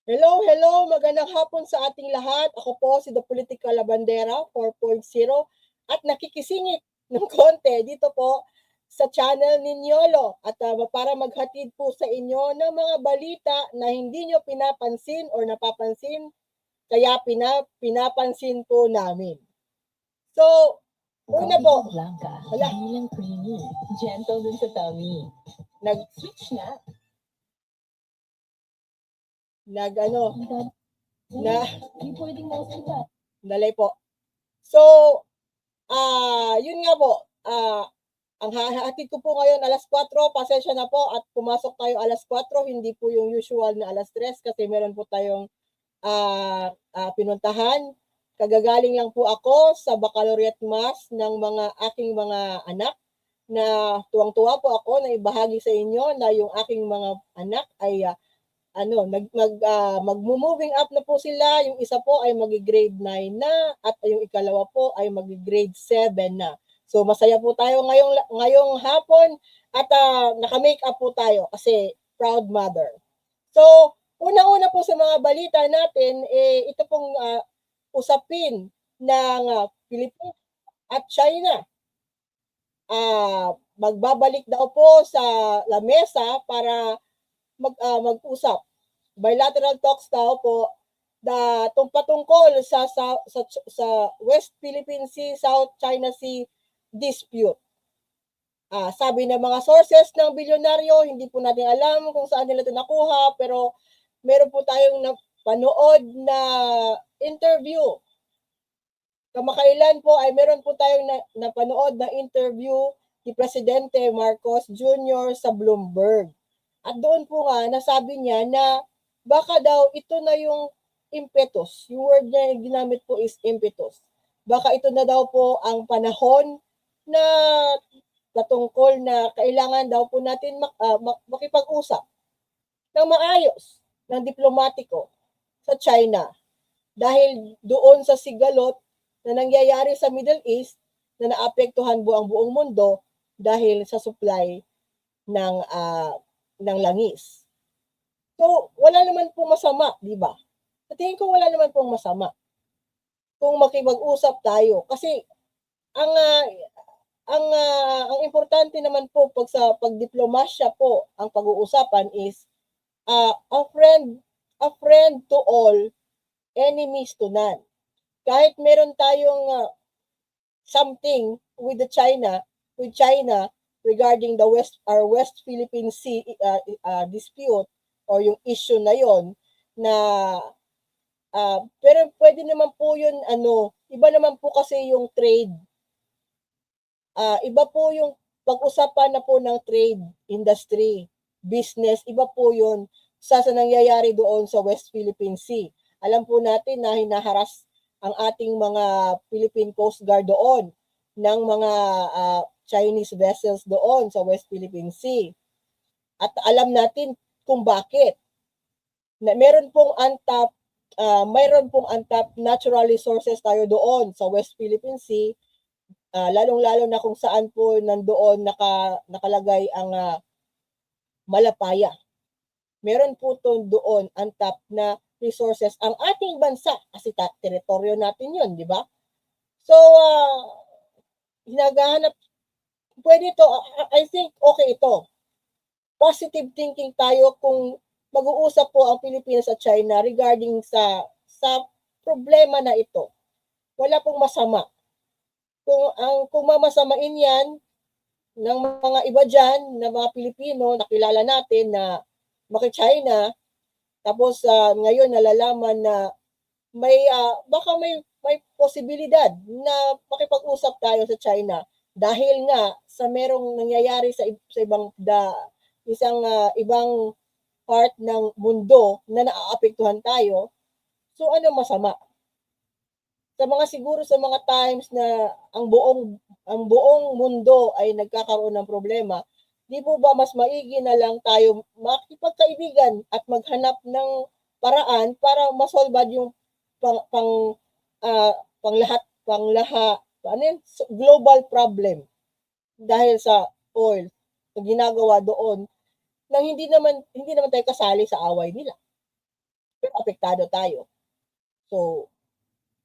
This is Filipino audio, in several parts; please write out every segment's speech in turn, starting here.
Hello, hello! Magandang hapon sa ating lahat. Ako po si The Political Labandera 4.0 at nakikisingit ng konti dito po sa channel ni Niolo at para maghatid po sa inyo ng mga balita na hindi nyo pinapansin or napapansin kaya pinapansin po namin. So, una po, Blanca, wala, hindi lang creamy, gentle dun sa tummy. Switch na. na, Hindi pwedeng mausap. dalay po. So, yun nga po, ang hahatid ko po ngayon alas 4, pasensya na po at pumasok tayo alas 4, hindi po yung usual na alas 3 kasi meron po tayong pinuntahan. Kagagaling lang po ako sa baccalaureate mass ng mga aking mga anak na tuwang-tuwa po ako na ibahagi sa inyo na yung aking mga anak ay magmo-moving up na po sila. Yung isa po ay magi-grade 9 na at yung ikalawa po ay magi-grade 7 na. So masaya po tayo ngayong hapon at naka-make up po tayo kasi proud mother. So una-una po sa mga balita natin, ito pong usapin ng Pilipinas at China. Magbabalik daw po sa lamesa para mag-usap. Bilateral talks daw po patungkol sa West Philippine Sea, South China Sea dispute. Sabi ng mga sources ng bilyonaryo, hindi po natin alam kung saan nila ito nakuha, pero meron po tayong napanood na interview. Kamakailan po ay meron po tayong napanood na interview ni Presidente Marcos Jr. sa Bloomberg. At doon po nga, nasabi niya na baka daw ito na yung impetus. Yung word na ginamit po is impetus. Baka ito na daw po ang panahon na patungkol na kailangan daw po natin makipag-usap ng maayos, ng diplomatiko sa China. Dahil doon sa sigalot na nangyayari sa Middle East na naapektuhan ang buong mundo dahil sa supply ng langis. So, wala naman pong masama, di ba? Sa tingin ko wala naman pong masama kung makipag-usap tayo kasi ang uh, ang importante naman po sa pagdiplomasya po ang pag-uusapan is a friend to all, enemies to none. Kahit meron tayong something with China regarding our West Philippine Sea dispute or yung issue na yon na pero pwede naman po yun iba naman po kasi yung trade. Iba po yung pag-usapan na po ng trade industry, business, iba po yun sa nangyayari doon sa West Philippine Sea. Alam po natin na hinaharas ang ating mga Philippine Coast Guard doon ng mga Chinese vessels doon sa West Philippine Sea. At alam natin kung bakit. Na mayroon pong untapped natural resources tayo doon sa West Philippine Sea, lalong-lalo na kung saan po nandoon nakalagay ang Malapaya. Meron po doon untapped na resources ang ating bansa kasi teritoryo natin yun, di ba? So, hinagahanap, pwede ito, I think okay ito. Positive thinking tayo kung mag-uusap po ang Pilipinas at China regarding sa problema na ito. Wala pong masama. Kung mamasamain yan ng mga iba dyan, na mga Pilipino, nakilala natin na maki-China, tapos ngayon nalalaman na baka may posibilidad na makipag-usap tayo sa China dahil nga sa merong nangyayari sa ibang part ng mundo na naaapektuhan tayo. So ano masama? Sa mga times na ang buong mundo ay nagkakaroon ng problema, di po ba mas maigi na lang tayo makipagkaibigan at maghanap ng paraan para masolve yung global problem dahil sa oil na ginagawa doon nang hindi naman tayo kasali sa away nila. pero apektado tayo. So,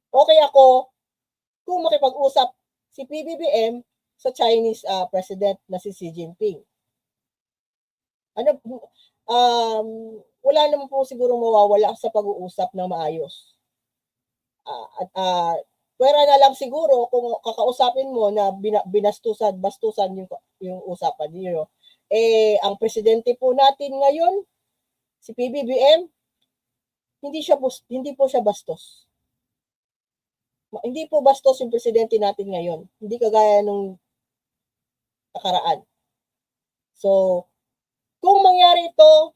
okay ako kung makipag-usap si PBBM sa Chinese president na si Xi Jinping. Wala naman po siguro mawawala sa pag-uusap ng maayos. Pwera na lang siguro kung kakausapin mo na bastusan yung usapan niyo. Ang presidente po natin ngayon, si PBBM, hindi po siya bastos. Hindi po bastos yung presidente natin ngayon. Hindi kagaya nung nakaraan. So, kung mangyayari ito,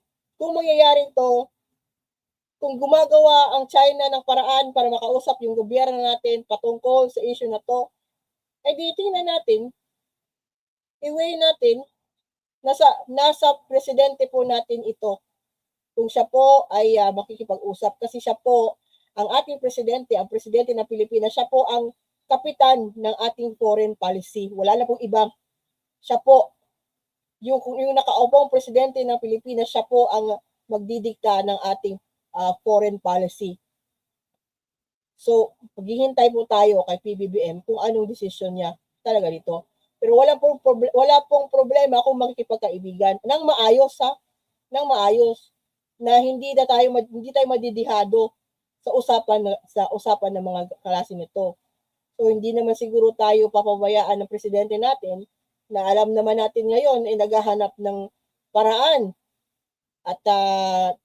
kung gumagawa ang China ng paraan para makausap yung gobyerno natin patungkol sa issue na to, di tingnan natin, i-weigh natin, nasa presidente po natin ito. Kung siya po ay makikipag-usap kasi siya po ang ating presidente, ang presidente ng Pilipinas, siya po ang kapitan ng ating foreign policy. Wala na pong ibang. Siya po, yung nakaupong presidente ng Pilipinas, siya po ang magdidikta ng ating foreign policy. So, maghihintay po tayo kay PBBM kung anong desisyon niya talaga dito. Pero wala pong problema kung makikipagkaibigan ng maayos na hindi tayo madidihado sa usapan ng mga klase nito. So hindi naman siguro tayo papabayaan ng presidente natin na alam naman natin ngayon ay naghahanap ng paraan. At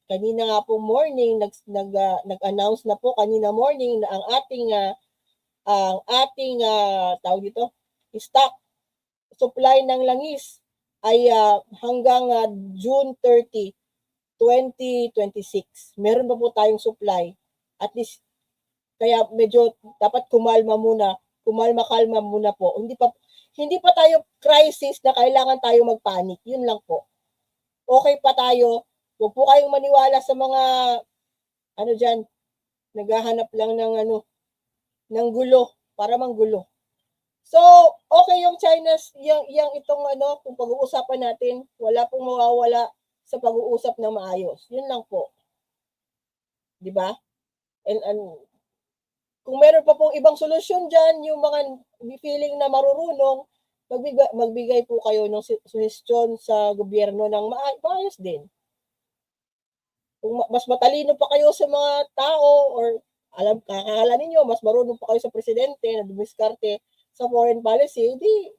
kanina nga po morning nag-announce na po kanina morning na ang ating tawag dito, stock supply ng langis ay hanggang June 30, 2026. Meron pa po tayong supply. At least kaya medyo dapat kumalma muna po. Hindi pa tayo crisis na kailangan tayo magpanic. Yun lang po. Okay pa tayo. Huwag po kayong maniwala sa mga diyan, naghahanap lang ng gulo para manggulo. So, okay yung China's yung itong kung pag-uusapan natin, wala pong mawawala sa pag-uusap ng maayos. Yun lang po. 'Di ba? And kung meron pa pong ibang solusyon diyan, yung mga feeling na marurunong, magbigay po kayo ng suggestion sa gobyerno ng maayos din. Kung mas matalino pa kayo sa mga tao or kakakala ninyo, mas marunong pa kayo sa presidente na dumiskarte sa foreign policy, hindi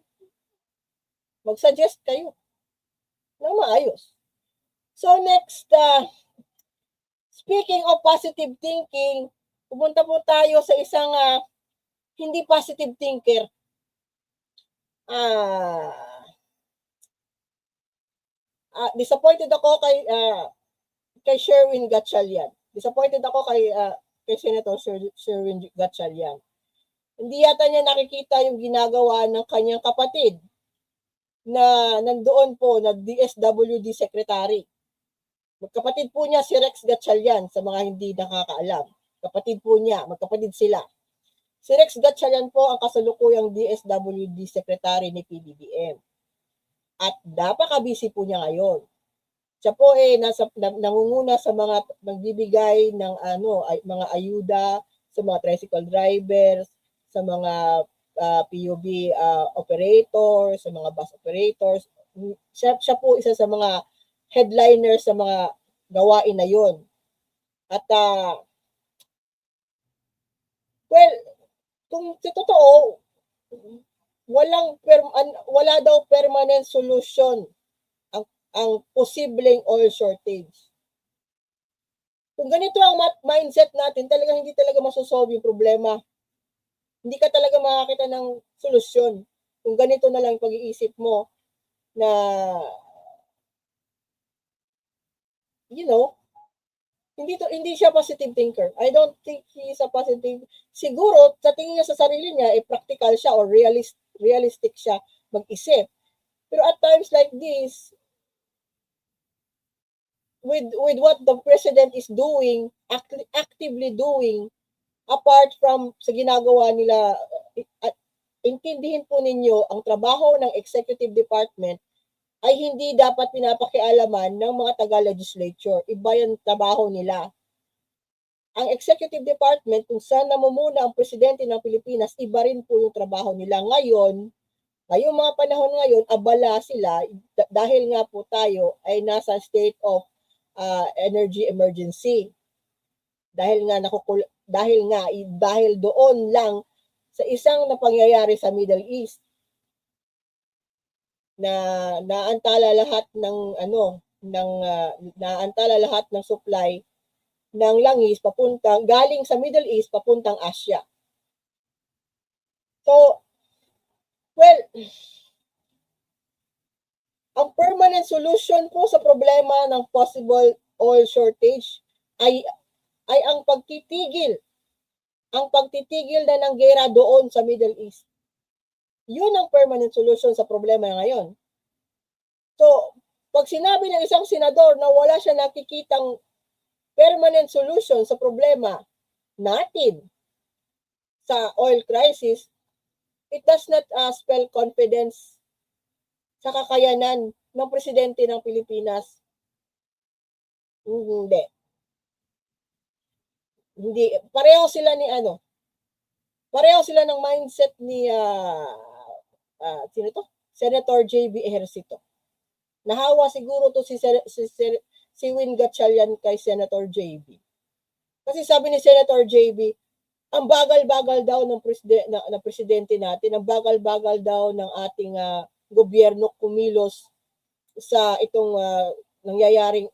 mag-suggest kayo ng maayos. So next, speaking of positive thinking, pupunta po tayo sa isang hindi positive thinker. Disappointed ako kay Sherwin Gatchalian. Disappointed ako kay Senator Sherwin Gatchalian. Hindi yata niya nakikita yung ginagawa ng kanyang kapatid na nandoon po na DSWD Secretary. Magkapatid po niya si Rex Gatchalian sa mga hindi nakakaalam. Kapatid po niya, magkapatid sila. Si Rex Gatchalian po ang kasalukuyang DSWD Secretary ni PBBM. At napaka-busy po niya ngayon. Siya po nangunguna sa mga magbibigay ng mga ayuda sa mga tricycle drivers, sa mga PUB operators, sa mga bus operators. Siya po isa sa mga headliner sa mga gawain na yun. At kung totoo, wala daw permanent solution ang posibleng oil shortage. Kung ganito ang mindset natin, talagang hindi talaga masosolve yung problema. Hindi ka talaga makakita ng solusyon. Kung ganito na lang pag-iisip mo na, hindi siya positive thinker. I don't think he is a positive. Siguro, sa tingin niya sa sarili niya, practical siya or realistic siya mag-isip. Pero at times like this, with what the president is doing, actively doing, apart from sa ginagawa nila, intindihin po ninyo, ang trabaho ng executive department ay hindi dapat pinapakialaman ng mga taga-legislature. Iba yung trabaho nila. ang executive department, kung saan namumuna ang presidente ng Pilipinas, iba rin po yung trabaho nila. Ngayong mga panahon ngayon, abala sila dahil nga po tayo ay nasa state of energy emergency. Dahil doon lang sa isang napangyayari sa Middle East na naantala lahat ng naantala lahat ng supply ng langis galing sa Middle East papuntang Asia. So, well, ang permanent solution po sa problema ng possible oil shortage ay ang pagtitigil na ng gera doon sa Middle East. Yun ang permanent solution sa problema ngayon. So, pag sinabi ng isang senador na wala siya nakikitang permanent solution sa problema natin sa oil crisis, it does not spell confidence sa kakayanan ng presidente ng Pilipinas. Hindi. Pareho sila ng mindset ni Senator J.B. Ejercito. Nahawa siguro to si Win Gatchalian kay Senator JB. Kasi sabi ni Senator JB, ang bagal-bagal daw ng presidente natin, ang bagal-bagal daw ng ating gobyerno kumilos sa itong nangyayaring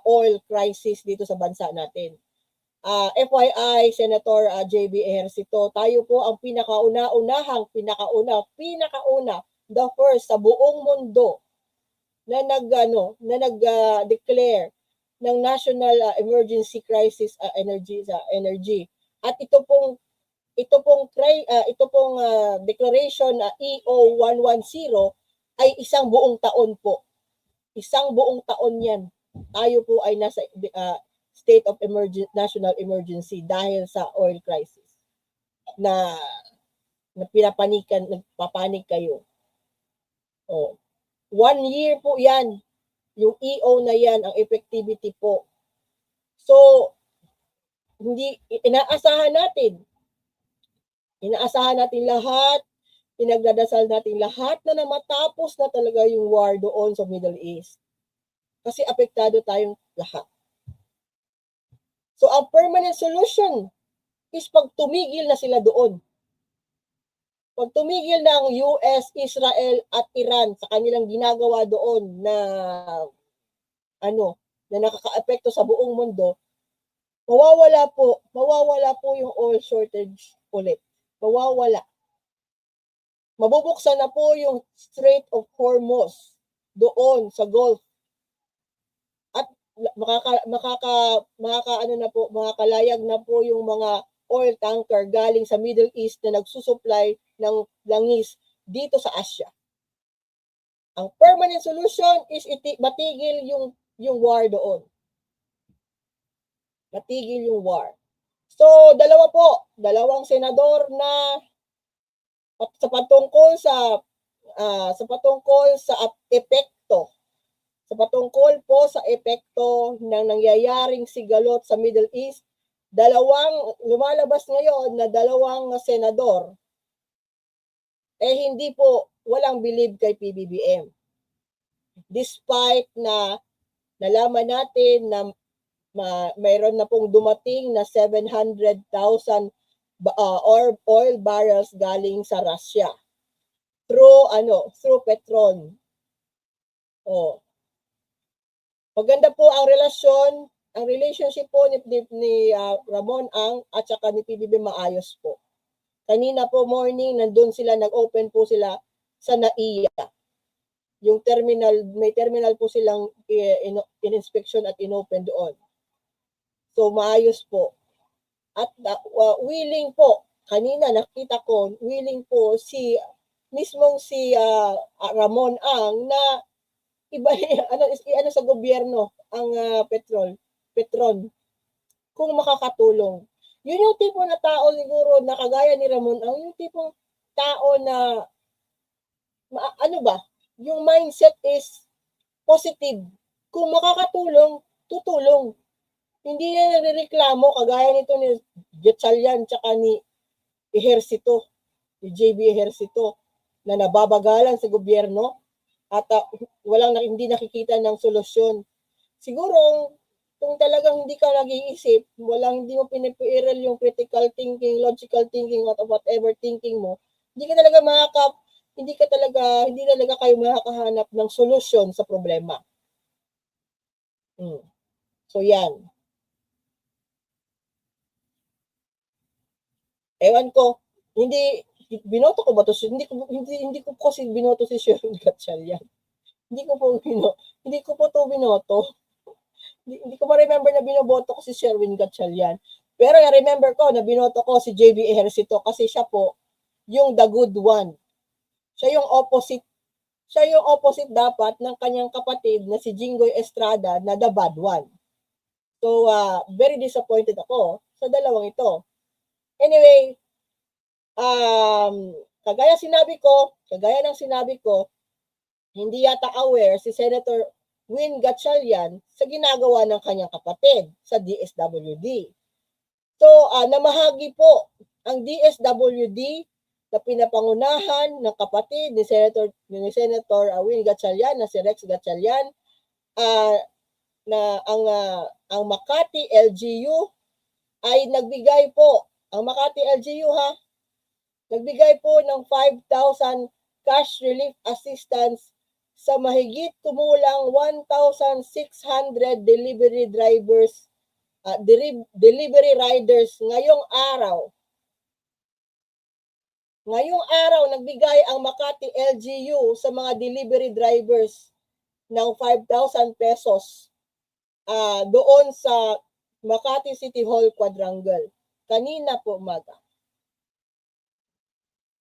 oil crisis dito sa bansa natin. FYI, Senator JB Ejercito, tayo po ang pinakauna, the first sa buong mundo na nag-declare ng national emergency crisis energy. At ito pong declaration EO 110 ay isang buong taon po. Isang buong taon 'yan. Tayo po ay nasa state of national emergency dahil sa oil crisis na nagpapanik kayo. 1 year po yan, yung EO na yan, ang effectivity po. So, inaasahan natin lahat, pinagdadasal natin lahat na matapos na talaga yung war doon sa Middle East. Kasi apektado tayong lahat. So, ang permanent solution is pag tumigil na sila doon. Pag tumigil ng US, Israel at Iran sa kanilang ginagawa doon na nakakaapekto sa buong mundo, mawawala po yung oil shortage ulit. Mawawala. Mabubuksan na po yung Strait of Hormuz doon sa Gulf. At makakalayag na po yung mga oil tanker galing sa Middle East na nagsusupply ng langis dito sa Asia. Ang permanent solution is matigil yung war doon. Matigil yung war. So, dalawang senador na sa patungkol sa epekto ng nangyayaring sigalot sa Middle East, lumalabas ngayon na dalawang senador hindi po walang believe kay PBBM. Despite na nalaman natin na mayroon na pong dumating na 700,000 oil barrels galing sa Russia through Petron. Maganda po ang relationship po ni Ramon Ang at saka ni PBBM maayos po. Kanina po morning, nag-open po sila sa NAIA. Yung may terminal po silang in-inspection at in-open doon. So, maayos po. At willing po, kanina nakita ko, willing po si Ramon Ang na iba sa gobyerno ang Petron kung makakatulong. Yun yung tipo na tao siguro na kagaya ni Ramon Ang, yung tipong tao na yung mindset is positive. Kung makakatulong, tutulong. hindi na nagreklamo kagaya nito ni Gatchalian tsaka ni Ejercito, ni JB Ejercito, na nababagalan sa gobyerno at hindi nakikita ng solusyon. Siguro kung talagang hindi ka nag-iisip, hindi mo pinipiral yung critical thinking, logical thinking, whatever thinking mo, hindi talaga kayo makakahanap ng solusyon sa problema. So yan. Ewan ko, binoto ko ba to? Hindi ko kasi binoto si Sherwin Gatchalian. Hindi ko po to binoto. Hindi ko ma-remember na binoboto ko si Sherwin Gatchalian. Pero remember ko na binoto ko si JB Ejercito kasi siya po yung the good one. Siya yung opposite dapat ng kanyang kapatid na si Jinggoy Estrada na the bad one. So, very disappointed ako sa dalawang ito. Anyway, kagaya ng sinabi ko, hindi yata aware si Senator Win Gatchalian sa ginagawa ng kanyang kapatid sa DSWD. So, namahagi po ang DSWD na pinapangunahan ng kapatid ni Senator Win Gatchalian na si Rex Gatchalian, na ang Makati LGU ay nagbigay po, ang Makati LGU nagbigay po ng 5,000 cash relief assistance sa mahigit kumulang 1,600 delivery riders ngayong araw. Ngayong araw, nagbigay ang Makati LGU sa mga delivery drivers ng 5,000 pesos doon sa Makati City Hall Quadrangle. Kanina po umaga.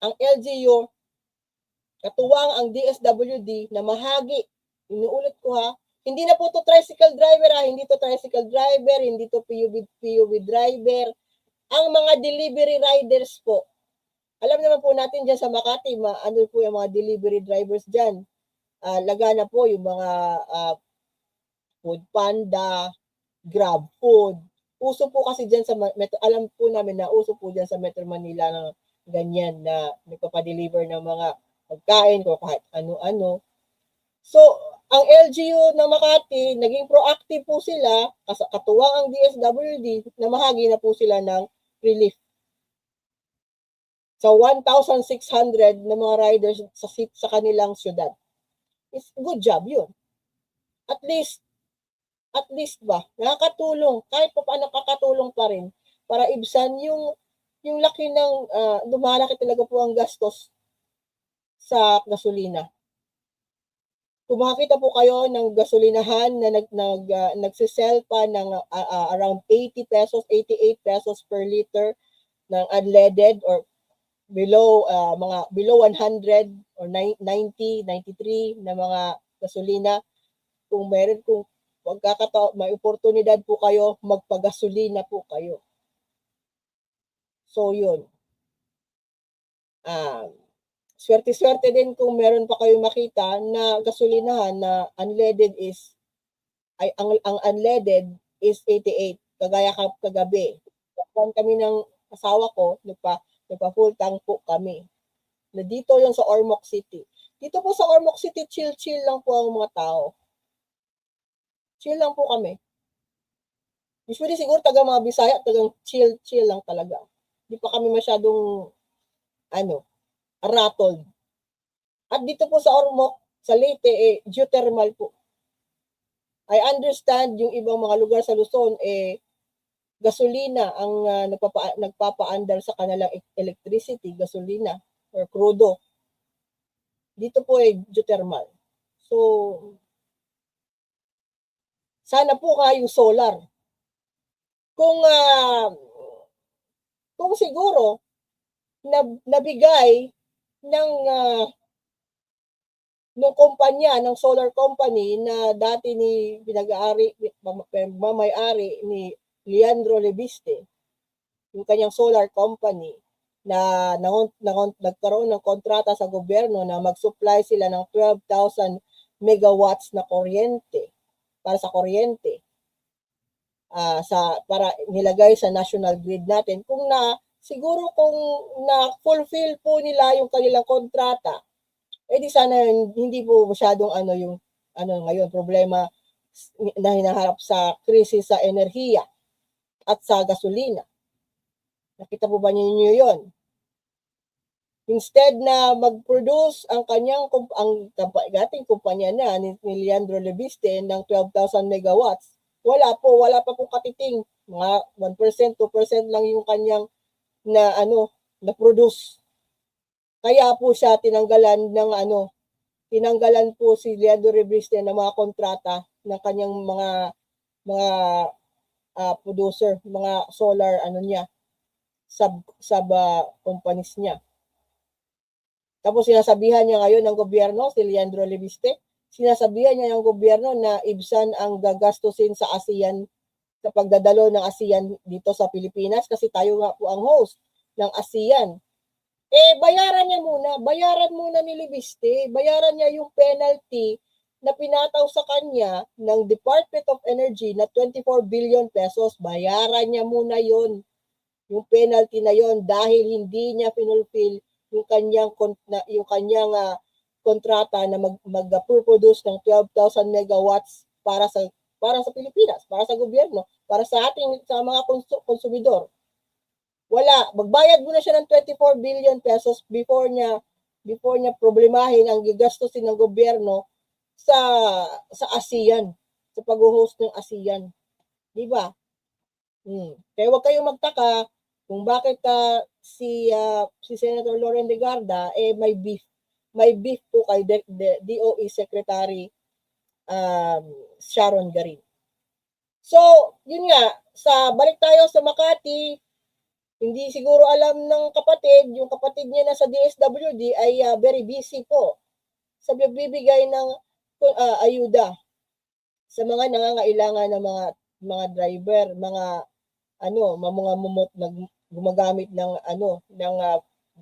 Ang LGU, katuwang ang DSWD na mahagi, inuulit ko hindi na po to tricycle driver hindi to tricycle driver, hindi to PUV driver. Ang mga delivery riders po, alam naman po natin dyan sa Makati, ano po yung mga delivery drivers dyan. Lagana po yung mga Food Panda, Grab Food. Uso po kasi dyan sa alam po namin na uso po dyan sa Metro Manila na ganyan na nagpapadeliver ng mga pagkain o kahit ano-ano. So, ang LGU ng Makati, naging proactive po sila, katuwang ang DSWD, na mahagi na po sila ng relief. So, 1,600 na mga riders sa kanilang syudad. It's good job yun. At least ba, nakakatulong, kahit pa paano nakakatulong pa rin para ibsan yung laki ng, lumalaki talaga po ang gastos sa gasolina. Kung makakita po kayo ng gasolinahan na nagsisell pa ng around 80 pesos, 88 pesos per liter ng unleaded or below 100 or 90, 93 na mga gasolina, kung may oportunidad po kayo, magpagasolina po kayo. So, yun. Swerte-swerte din kung meron pa kayo makita na gasolinahan na unleaded ang unleaded is 88, kagaya kagabi. Kami ng asawa ko, nagpa-full tank po kami. Na dito yung sa Ormoc City. Dito po sa Ormoc City, chill lang po ang mga tao. Chill lang po kami. Usually siguro taga mga Bisaya, tagang chill lang talaga. Hindi pa kami masyadong rattled. At dito po sa Ormoc, sa Leyte, geothermal po. I understand yung ibang mga lugar sa Luzon, gasolina ang nagpapaandar sa kanilang electricity, gasolina or crudo. Dito po geothermal. So, sana po yung solar. Kung siguro nabigay ng kumpanya, ng solar company na dati ni mamayari ni Leandro Lebiste, yung kanyang solar company na nagkaroon ng kontrata sa gobyerno na mag-supply sila ng 12,000 megawatts na kuryente para sa kuryente. para nilagay sa national grid natin. Kung siguro kung na-fulfill po nila yung kanilang kontrata, di sana hindi po masyadong yung ngayon problema na hinaharap sa krisis sa enerhiya at sa gasolina. Nakita po ba ninyo yon? Instead na mag-produce ang dating kumpanya na ni Leandro Leviste ng 12,000 megawatts, wala pa po katiting, mga 1%, 2% lang yung kanyang na-produce. Kaya po siya tinanggalan po si Leandro Leviste ng mga kontrata ng kanyang mga producer, mga solar sub companies niya. Tapos sinasabihan niya ngayon ng gobyerno, si Leandro Leviste, sinasabihan niya ng gobyerno na ibsan ang gagastusin sa ASEAN, sa pagdadalo ng ASEAN dito sa Pilipinas kasi tayo nga po ang host ng ASEAN. Bayaran muna ni Leviste, bayaran niya yung penalty na pinataw sa kanya ng Department of Energy na 24 billion pesos. Bayaran niya muna yon, yung penalty na yon, dahil hindi niya pinulfill yung kanyang kontrata na mag-produce ng 12,000 megawatts para sa Pilipinas, para sa gobyerno, para sa mga konsumidor. Wala, magbayad muna siya ng 24 billion pesos before niya problemahin ang gigastusin ng gobyerno sa ASEAN, sa pag-host ng ASEAN. Di ba? Kaya huwag kayong magtaka kung bakit si Senator Loren Legarda may beef po kay DOE Secretary Sharon Garin. So, yun nga, balik tayo sa Makati, hindi siguro alam ng yung kapatid niya na sa DSWD ay very busy po sa pagbibigay ng ayuda sa mga nangangailangan ng mga driver, mga mamumot na gumagamit ng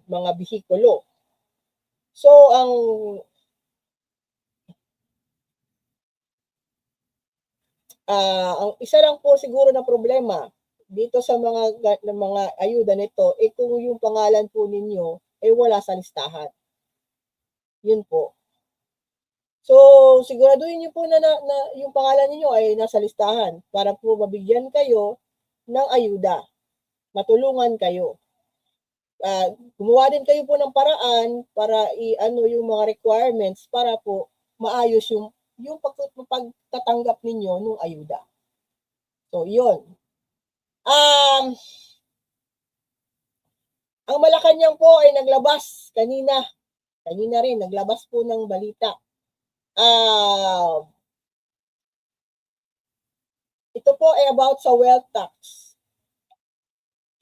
mga bihikulo. So ang isa lang po siguro na problema dito sa mga ayuda nito kung yung pangalan po ninyo wala sa listahan. Yun po. So siguraduhin niyo po na yung pangalan niyo ay nasa listahan para po mabigyan kayo ng ayuda. Matulungan kayo. Gumawa din kayo po ng paraan para yung mga requirements para po maayos yung pagtatanggap ninyo ng ayuda. So, yun. Ang Malacanang po ay naglabas kanina rin, naglabas po ng balita. Ito po ay about sa wealth tax.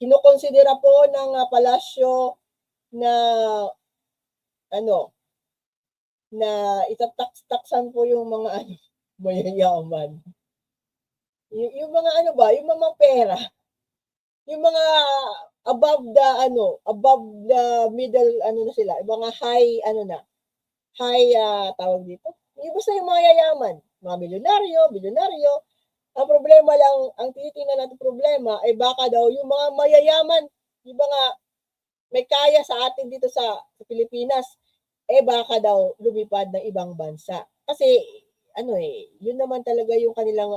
Kinukonsidera po ng palasyo na na itatax-taxan po yung mga mayayaman. Yung mga yung mga pera. Yung mga above the middle na sila, yung mga high tawag dito. Yung basta yung mga yayaman, mga bilyonaryo. Ang problema lang, ang tinitingnan natin problema ay baka daw yung mga mayayaman, yung mga may kaya sa atin dito sa Pilipinas, baka daw lumipad ng ibang bansa. Kasi yun naman talaga yung kanilang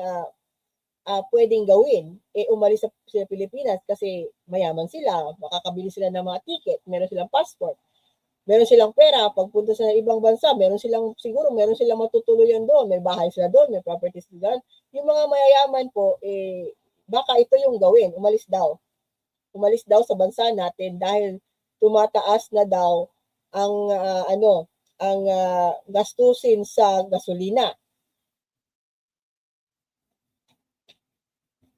pwedeng gawin. Umalis sa Pilipinas kasi mayaman sila, makakabili sila ng mga ticket, meron silang passport, meron silang pera, pagpunta sa ibang bansa, meron silang matutuluyan doon, may bahay sila doon, may properties sila doon. Yung mga mayayaman po, baka ito yung gawin, umalis daw sa bansa natin dahil tumataas na daw ang gastusin sa gasolina.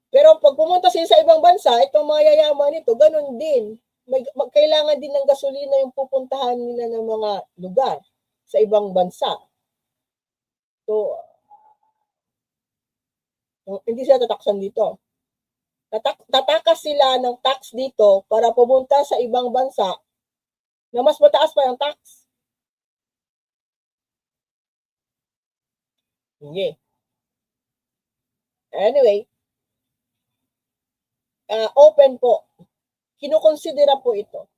Pero pag pumunta sila sa ibang bansa, itong mga yayaman nito, ganun din. Kailangan din ng gasolina yung pupuntahan nila ng mga lugar sa ibang bansa. So, hindi sila tataksan dito. Tatakas sila ng tax dito para pumunta sa ibang bansa na mas mataas pa yung tax. Anyway, open po. Kinukonsidera po ito.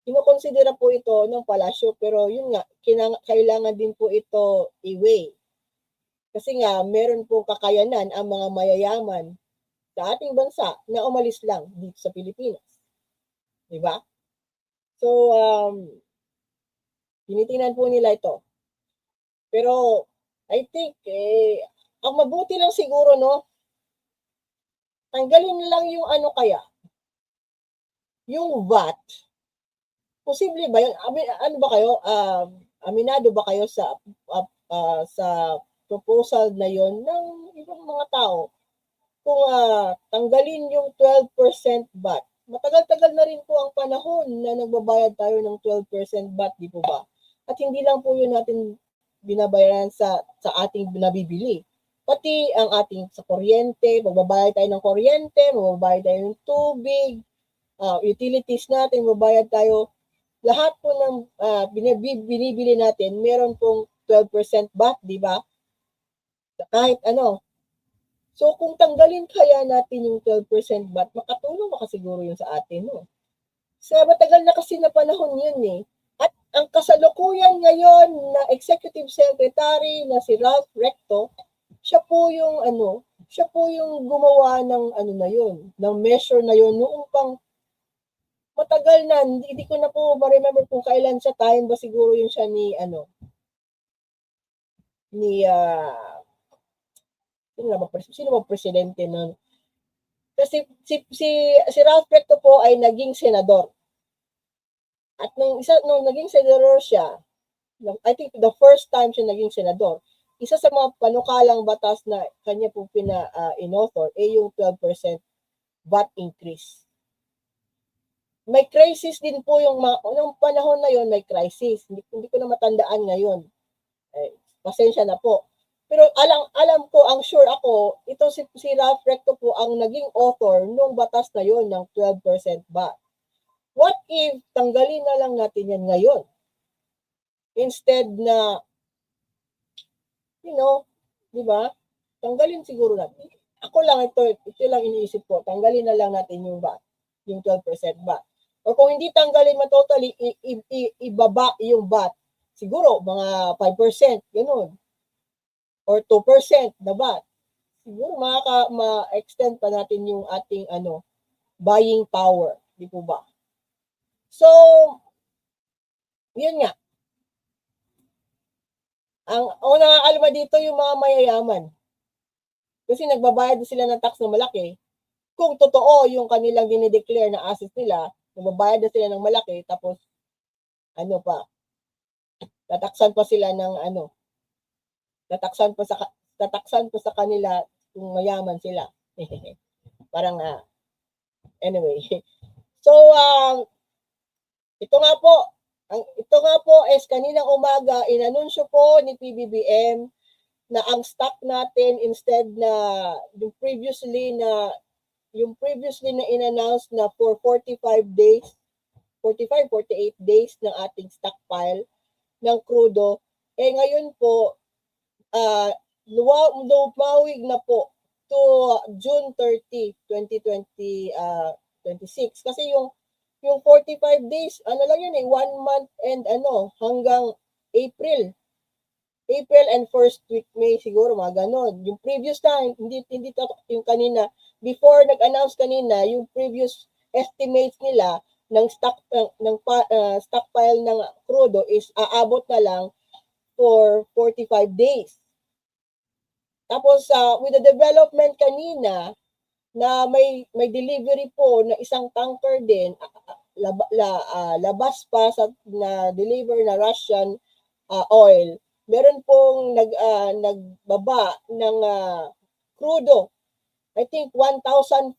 Kinukonsidera po ito ng palasyo, pero yun nga, kailangan din po ito i-weigh. Kasi nga, meron po kakayanan ang mga mayayaman sa ating bansa na umalis lang dito sa Pilipinas. Diba? So, tinitingnan po nila ito. Pero, I think, ang mabuti lang siguro, no, tanggalin lang yung ano kaya, yung VAT. Posible ba yun? Ano ba kayo? Aminado ba kayo sa proposal na yon ng ibang mga tao? Kung tanggalin yung 12% VAT. Matagal-tagal na rin po ang panahon na nagbabayad tayo ng 12% VAT, di po ba? At hindi lang po yun natin binabayaran sa ating nabibili. Pati ang ating sa kuryente, magbabayad tayo ng kuryente, magbabayad tayo ng tubig, utilities natin, magbabayad tayo. Lahat po ng binibili natin, meron pong 12% VAT, di ba? Kahit ano. So, kung tanggalin kaya natin yung 12% VAT, makatulong makasiguro yun sa atin, no? Sa matagal na kasi na panahon yun, eh. At ang kasalukuyan ngayon na Executive Secretary na si Ralph Recto, siya po yung gumawa ng na yun, ng measure na yun, noong pang matagal na, hindi ko na po ma-remember kung kailan siya, time ba siguro yun siya sino ba presidente nun? Kasi si Ralph Recto po ay naging senador. At nung naging senador siya, I think the first time siya naging senador, isa sa mga panukalang batas na kanya po in-author ay yung 12% VAT increase. May crisis din po nung panahon na yon, may crisis. Hindi ko na matandaan ngayon. Pasensya na po. Pero alam ko, ang sure ako, ito si Ralph Recto po ang naging author nung batas na yon ng 12% VAT. What if tanggalin na lang natin yan ngayon? Instead na, di ba? Tanggalin siguro natin. Ako lang ito lang iniisip ko. Tanggalin na lang natin yung VAT, yung 12% VAT. O kung hindi tanggalin totally, ibaba yung VAT. Siguro, mga 5%, ganun. Or 2% na VAT. Siguro, ma-extend pa natin yung ating, buying power. Di po ba? So, yun nga. Ang nakakaalma dito yung mga mayayaman. Kasi nagbabayad sila ng tax na malaki. Kung totoo yung kanilang dinideclare na assets nila, nagbabayad na sila ng malaki, tapos, tataksan pa sila ng tataksan pa sa kanila kung mayaman sila. Parang, anyway. So, ito nga po is kaninang umaga, inanunsyo po ni PBBM na ang stock natin, instead na yung previously na in-announce na for 45 days, 48 days ng ating stockpile ng crudo, ngayon po, lumawig na po to June 30, 2026. Kasi yung 45 days, lang yun 1 month and hanggang April and first week May siguro, mga ganon. Yung previous time, hindi yung kanina, before nag-announce kanina, yung previous estimates nila ng stockpile ng crudo is aabot na lang for 45 days. Tapos with the development kanina na may delivery po na isang tanker din, labas pa sa na deliver na Russian oil, meron pong nagbaba ng crudo. I think 142,000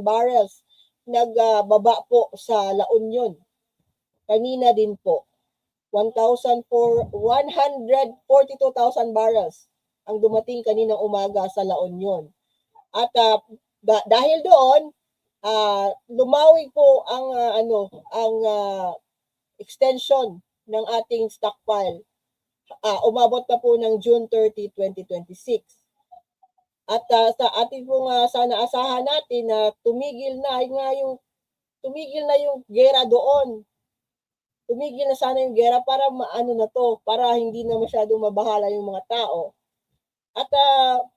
barrels nagbaba po sa La Union. Kanina din po. 142,000 barrels ang dumating kaninang umaga sa La Union. At dahil doon, lumawig po ang extension ng ating stockpile. Umabot na po ng June 30, 2026. At sa ating pong sana asahan natin na tumigil na yung gera doon. Tumigil na sana yung gera para maano na to, para hindi na masyadong mabahala yung mga tao. At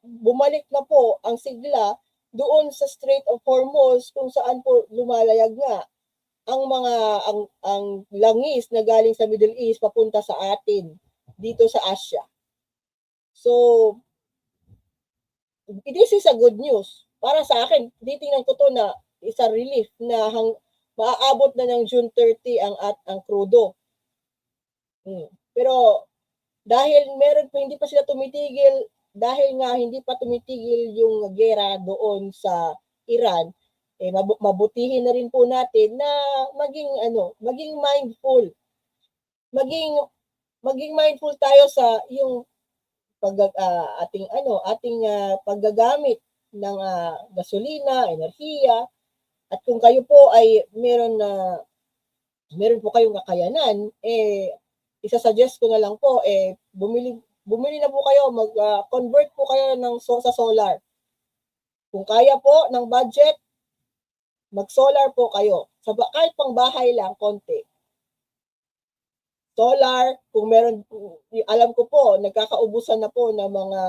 bumalik na po ang sigla doon sa Strait of Hormuz kung saan po lumalayag nga ang langis na galing sa Middle East papunta sa atin dito sa Asia. So, this is a good news. Para sa akin, titingnan ko to na isa relief na maaabot na ng June 30 ang krudo. Pero dahil hindi pa sila tumitigil, dahil nga hindi pa tumitigil yung gera doon sa Iran, mabutihin na rin po natin na maging mindful. Maging mindful tayo sa yung ating paggagamit ng gasolina, enerhiya, at kung kayo po ay meron po kayong kakayanan, isa-suggest ko na lang po, bumili na po kayo, mag-convert po kayo sa solar. Kung kaya po ng budget, mag-solar po kayo. Kahit pang bahay lang, konti. Solar, kung meron, alam ko po, nagkakaubusan na po ng mga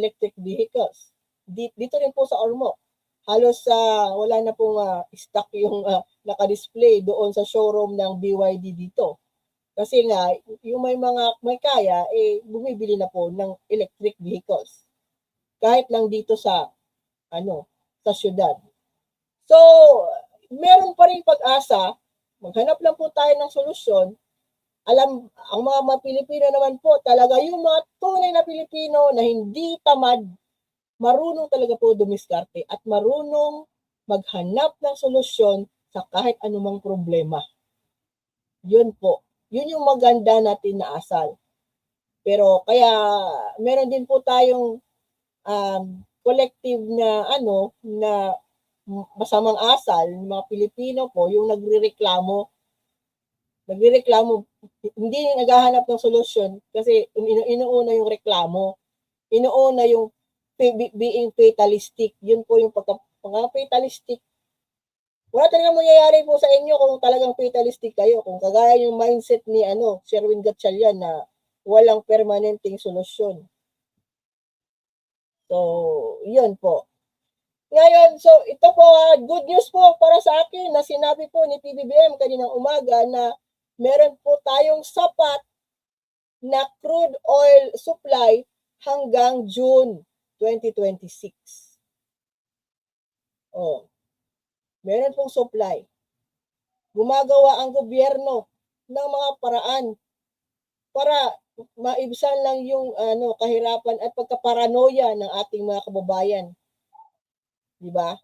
electric vehicles. Dito rin po sa Ormoc. Halos wala na pong stock yung naka-display doon sa showroom ng BYD dito. Kasi nga, yung may kaya, bumibili na po ng electric vehicles. Kahit lang dito sa syudad. So, meron pa rin pag-asa, maghanap lang po tayo ng solusyon. Ang mga Pilipino naman po, talaga yung mga tunay na Pilipino na hindi tamad, marunong talaga po dumiskarte at marunong maghanap ng solusyon sa kahit anumang problema. Yun po. Yun yung maganda natin na asal. Pero kaya meron din po tayong collective na na masamang asal, mga Pilipino po, yung nagrereklamo, hindi naghahanap ng solusyon kasi inuuna yung reklamo, inuuna yung being fatalistic. Yun po yung fatalistic. Wala talagang mangyayari po sa inyo kung talagang fatalistic kayo. Kung kagaya yung mindset ni Sherwin Gatchalian na walang permanenteng solusyon. So, yun po. Ngayon, so ito po, good news po para sa akin na sinabi po ni PBBM kaninang umaga na meron po tayong sapat na crude oil supply hanggang June 2026. Meron pong supply. Gumagawa ang gobyerno ng mga paraan para maibsan lang yung kahirapan at pagkaparanoia ng ating mga kababayan. Diba?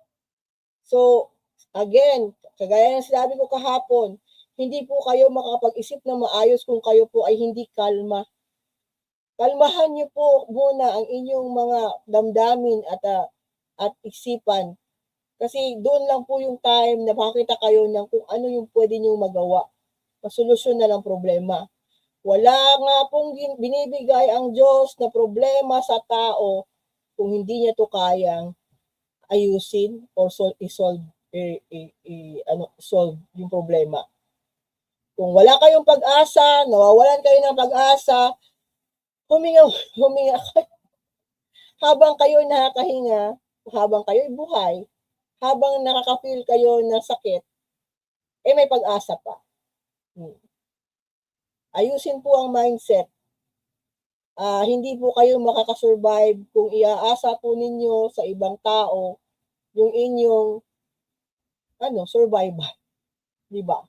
So, again, kagaya ng sinabi ko kahapon, hindi po kayo makakapag-isip na maayos kung kayo po ay hindi kalma. Kalmahan niyo po muna ang inyong mga damdamin at isipan. Kasi doon lang po yung time na makakita kayo ng kung ano yung pwede niyo magawa. Masolusyon na lang problema. Wala nga pong binibigay ang Diyos na problema sa tao kung hindi niya to kayang ayusin or solve yung problema. Kung wala kayong pag-asa, nawawalan kayo ng pag-asa, huminga kayo. Habang kayo nakakahinga, habang kayo buhay, habang nakaka-feel kayo ng sakit, may pag-asa pa. Ayusin po ang mindset. Hindi po kayo makakasurvive kung iaasa po ninyo sa ibang tao yung inyong survival. Diba?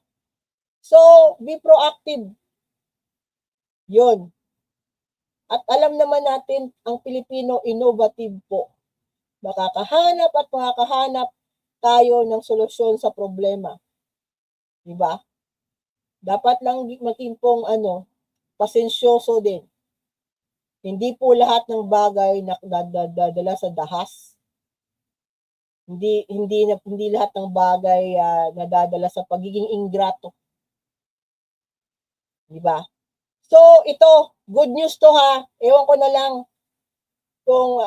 So, be proactive. Yun. At alam naman natin, ang Pilipino innovative po. Makakahanap tayo ng solusyon sa problema. Diba? Dapat lang maging pong pasensyoso din. Hindi po lahat ng bagay na dadala sa dahas. Hindi lahat ng bagay nadadala sa pagiging ingrato. Diba? So, ito, good news to ha. Ewan ko na lang kung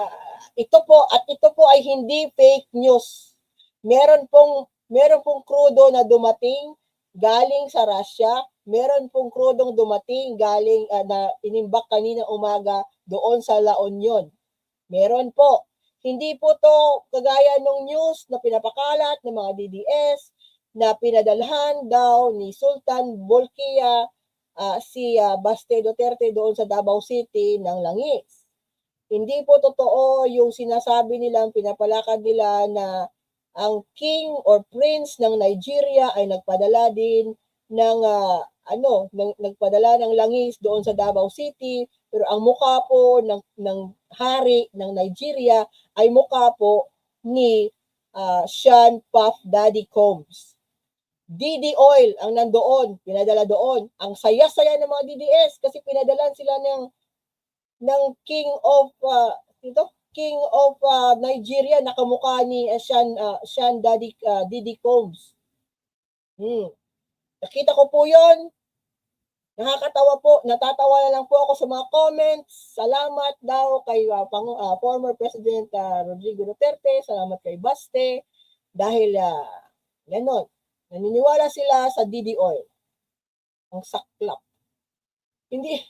ito po ay hindi fake news. Meron pong crudo na dumating galing sa Russia, meron pong krudong dumating galing na inimbak kanina umaga doon sa La Union. Meron po. Hindi po to kagaya ng news na pinapakalat ng mga DDS na pinadalhan daw ni Sultan Bolkiah si Baste Duterte doon sa Davao City ng langis. Hindi po totoo yung sinasabi nilang pinapalakad nila na ang king or prince ng Nigeria ay nagpadala din ng nagpadala ng langis doon sa Davao City, pero ang mukha po ng hari ng Nigeria ay mukha po ni Sean Puff Daddy Combs. DD Oil ang nandoon, pinadala doon. Ang saya-saya ng mga DDS kasi pinadalan sila ng King of Nigeria, nakamukha ni Sean Diddy Combs. Nakita ko po 'yon. Nakakatawa po, natatawa na lang po ako sa mga comments. Salamat daw kay former President Rodrigo Duterte, salamat kay Baste dahil ganon. Naniniwala sila sa DD Oil. Ang saklap. Hindi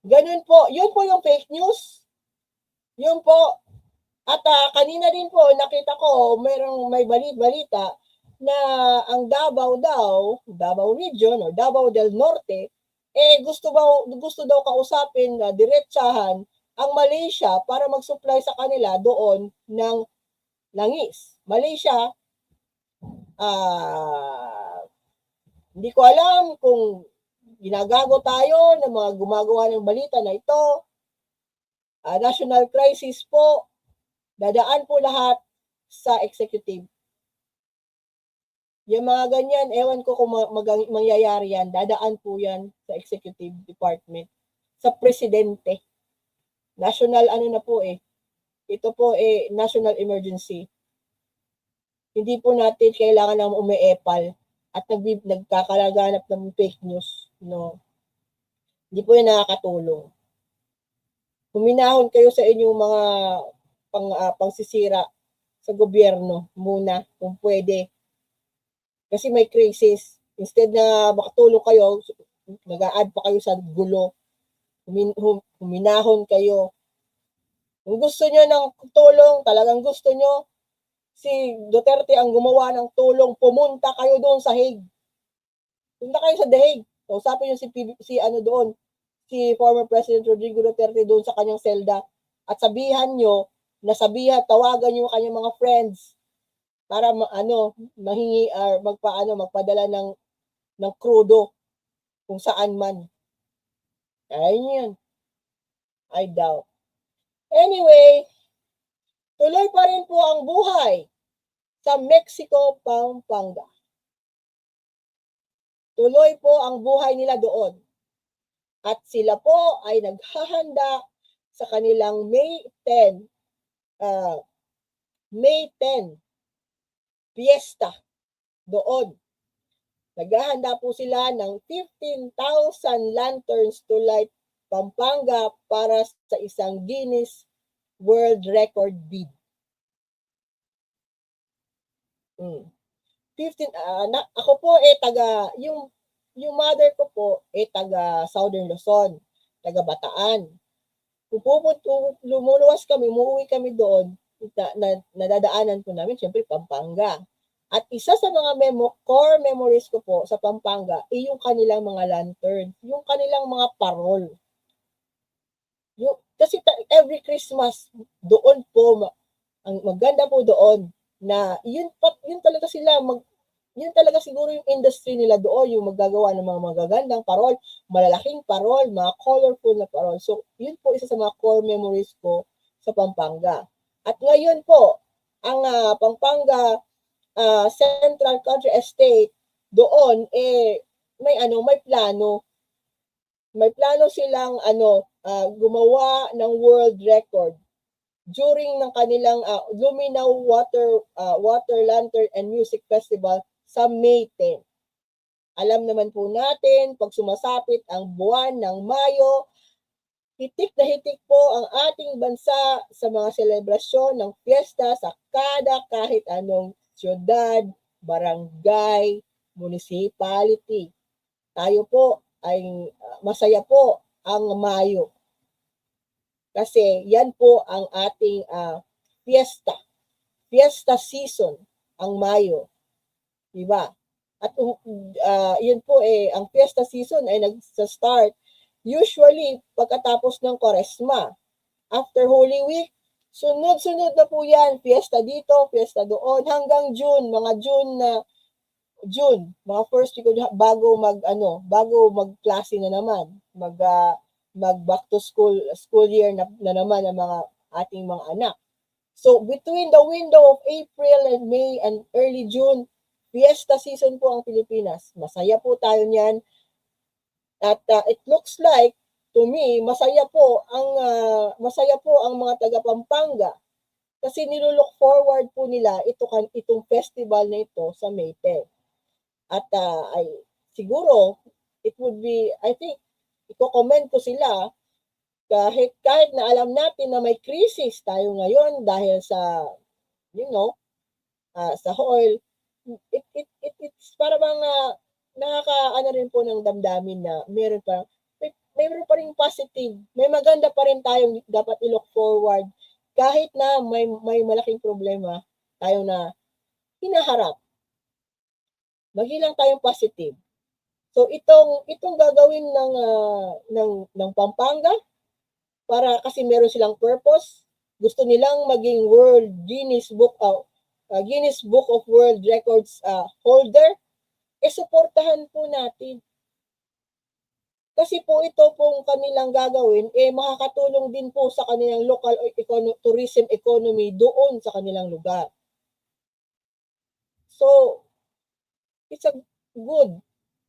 ganun po. Yun po yung fake news. Yun po. At kanina din po nakita ko may balita na ang Davao Region o Davao del Norte gusto daw kausapin diretsahan ang Malaysia para mag-supply sa kanila doon ng langis. Malaysia hindi ko alam kung ginagago tayo ng mga gumagawa ng balita na ito. National crisis po, dadaan po lahat sa executive. Yung mga ganyan, ewan ko kung mangyayari yan, dadaan po yan sa executive department, sa presidente. National na po ito po national emergency. Hindi po natin kailangan ng umeepal at nagkakalaganap ng fake news. No? Hindi po yan nakakatulong. Huminahon kayo sa inyong mga pangsisira sa gobyerno muna kung pwede. Kasi may crisis. Instead na makatulong kayo, nag-a-add pa kayo sa gulo. Huminahon kayo. Kung gusto nyo ng tulong, talagang gusto nyo, si Duterte ang gumawa ng tulong, pumunta kayo doon sa Hague. Punta kayo sa The Hague. Kausapin nyo si former President Rodrigo Duterte doon sa kanyang selda at tawagan nyo kanyang mga friends para mahingi magpadala ng krudo kung saan man. Ayun yan. I doubt. Anyway, tuloy pa rin po ang buhay sa Mexico, Pampanga. Tuloy po ang buhay nila doon. At sila po ay naghahanda sa kanilang May 10 fiesta doon. Naghahanda po sila ng 15,000 lanterns to light Pampanga para sa isang Guinness World Record bid. 15 ako po yung mother ko po taga Southern Luzon, taga Bataan. Kung lumuluwas kami, umuwi kami doon, nadadaanan po namin syempre Pampanga. At isa sa mga core memories ko po sa Pampanga yung kanilang mga lantern, yung kanilang mga parol. Kasi every Christmas doon po ang maganda po doon na yun talaga siguro yung industry nila doon, yung maggagawa ng mga magagandang parol, malalaking parol, mga colorful na parol. So, yun po isa sa mga core memories ko sa Pampanga. At ngayon po, ang Pampanga Central Country Estate doon may plano. May plano silang gumawa ng world record during ng kanilang Luminaw Water Lantern and Music Festival sa May 10. Alam naman po natin, pag sumasapit ang buwan ng Mayo, Hitik na hitik po ang ating bansa sa mga selebrasyon ng fiesta sa kahit anong siyudad, barangay, municipality. Tayo po ay masaya po ang Mayo. Kasi yan po ang ating fiesta. Fiesta season ang Mayo. Diba? At yun po ang fiesta season ay nagsa-start usually pagkatapos ng Kwaresma. After Holy Week, sunod-sunod na po yan. Fiesta dito, fiesta doon, hanggang June, mga first week bago magklase na naman, mag back to school year na naman ang mga ating mga anak. So between the window of April and May and early June, fiesta season po ang Pilipinas. Masaya po tayo niyan. At it looks like to me masaya po ang mga taga Pampanga kasi nilook forward po nila itong festival na ito sa May 10. At siguro it would be, I think, i-comment ko sila kahit na alam natin na may crisis tayo ngayon dahil sa sa oil, it's para bang nakakaano rin po ng damdamin na meron pa ring positive, may maganda pa rin tayong dapat i-look forward kahit na may malaking problema tayo na hinaharap. Maging lang tayong positive. So itong gagawin ng Pampanga para kasi meron silang purpose, gusto nilang maging Guinness Book of World Records holder, suportahan po natin. Kasi po ito pong kanilang gagawin, makakatulong din po sa kanilang local tourism economy doon sa kanilang lugar. So, it's a good.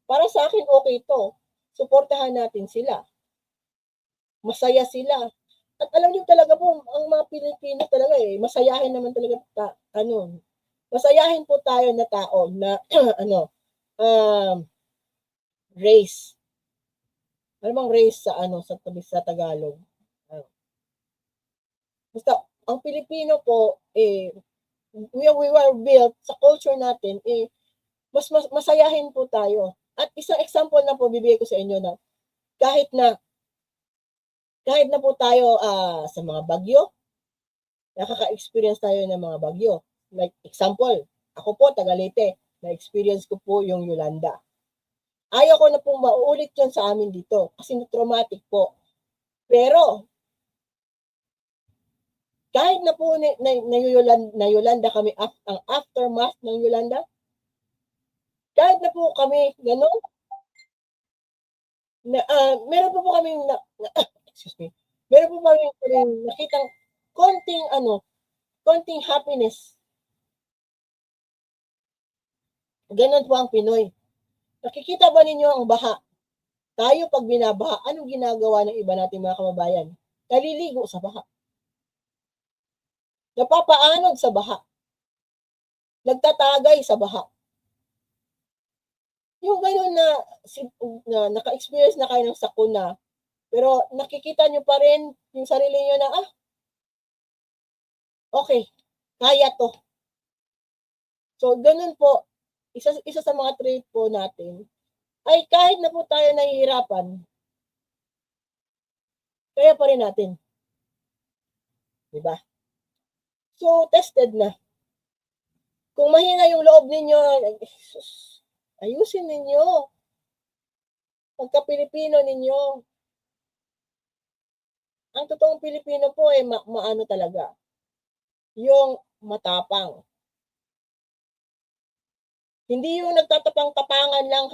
Para sa akin, okay ito. Suportahan natin sila. Masaya sila. At alam niyo talaga po, ang mga Pilipino talaga masayahin naman talaga masayahin po tayo na tao na race. Ano bang race sa Tagalog? Basta ang Pilipino po we were built sa culture natin mas masayahin po tayo. At isang example na po bibigay ko sa inyo na kahit na po tayo sa mga bagyo, nakaka-experience tayo ng mga bagyo. Like example, ako po taga Leyte, na-experience ko po yung Yolanda. Ayaw ko na pong mauulit yun sa amin dito kasi traumatic po. Pero kahit na po na Yolanda kami, ang aftermath ng Yolanda, kahit na po kami gano'n, meron po kami excuse me, meron po kami nakitang konting happiness. Ganon po ang Pinoy. Nakikita ba ninyo ang baha? Tayo pag binabaha, anong ginagawa ng iba nating mga kababayan? Naliligo sa baha. Napapaanod sa baha. Nagtatagay sa baha. Yung gano'n na naka-experience na kayo ng sakuna, pero nakikita nyo pa rin yung sarili nyo na, okay, kaya to. So, ganun po, isa sa mga trait po natin, ay kahit na po tayo nahihirapan, kaya pa rin natin. Diba? So, tested na. Kung mahina yung loob ninyo, ayusin ninyo. Pagka-Pilipino ninyo. Ang totoong Pilipino po maano talaga. Yung matapang. Hindi yung nagtatapang-tapangan lang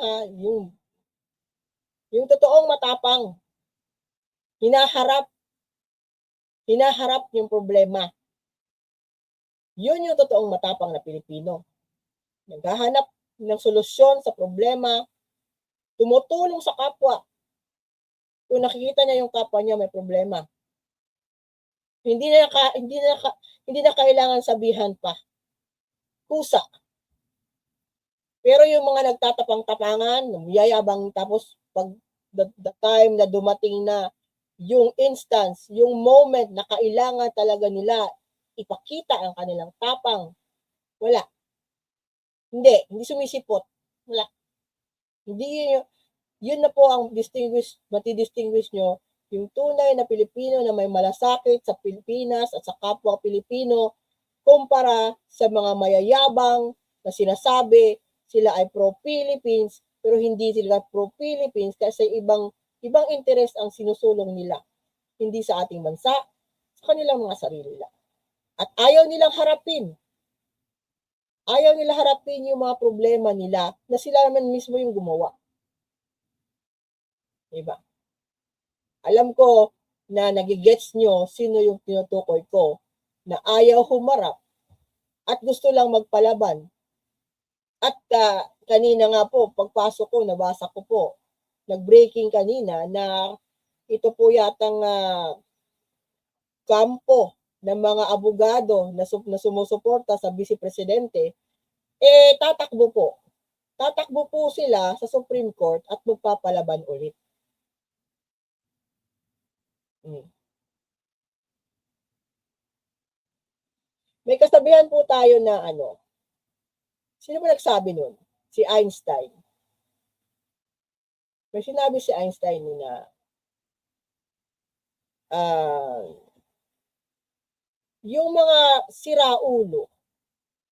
yung totoong matapang. Hinaharap yung problema. Yun yung totoong matapang na Pilipino. Naghahanap ng solusyon sa problema, tumutulong sa kapwa. Kung nakikita niya yung kapwa niya may problema. Hindi na kailangan sabihan pa. Kusa. Pero yung mga nagtatapang-tapangan, yayabang tapos pag the time na dumating na yung instance, yung moment na kailangan talaga nila ipakita ang kanilang tapang, wala. Hindi sumisipot. Wala. Hindi yun na po ang matidistinguish nyo yung tunay na Pilipino na may malasakit sa Pilipinas at sa kapwa Pilipino kumpara sa mga mayayabang na sinasabi sila ay pro-Philippines pero hindi sila pro-Philippines kasi ibang interes ang sinusulong nila. Hindi sa ating bansa, sa kanilang mga sarili lang. At ayaw nilang harapin. Ayaw nila harapin yung mga problema nila na sila naman mismo yung gumawa. Diba? Alam ko na nagigets nyo sino yung tinutukoy ko na ayaw humarap at gusto lang magpalaban. At kanina nga po, pagpasok ko, nabasa ko po, nag-breaking kanina na ito po yatang kampo ng mga abogado na sumusuporta sa Vice Presidente, tatakbo po. Tatakbo po sila sa Supreme Court at magpapalaban ulit. May kasabihan po tayo na sino ba nagsabi nun? Si Einstein. May sinabi si Einstein na yung mga siraulo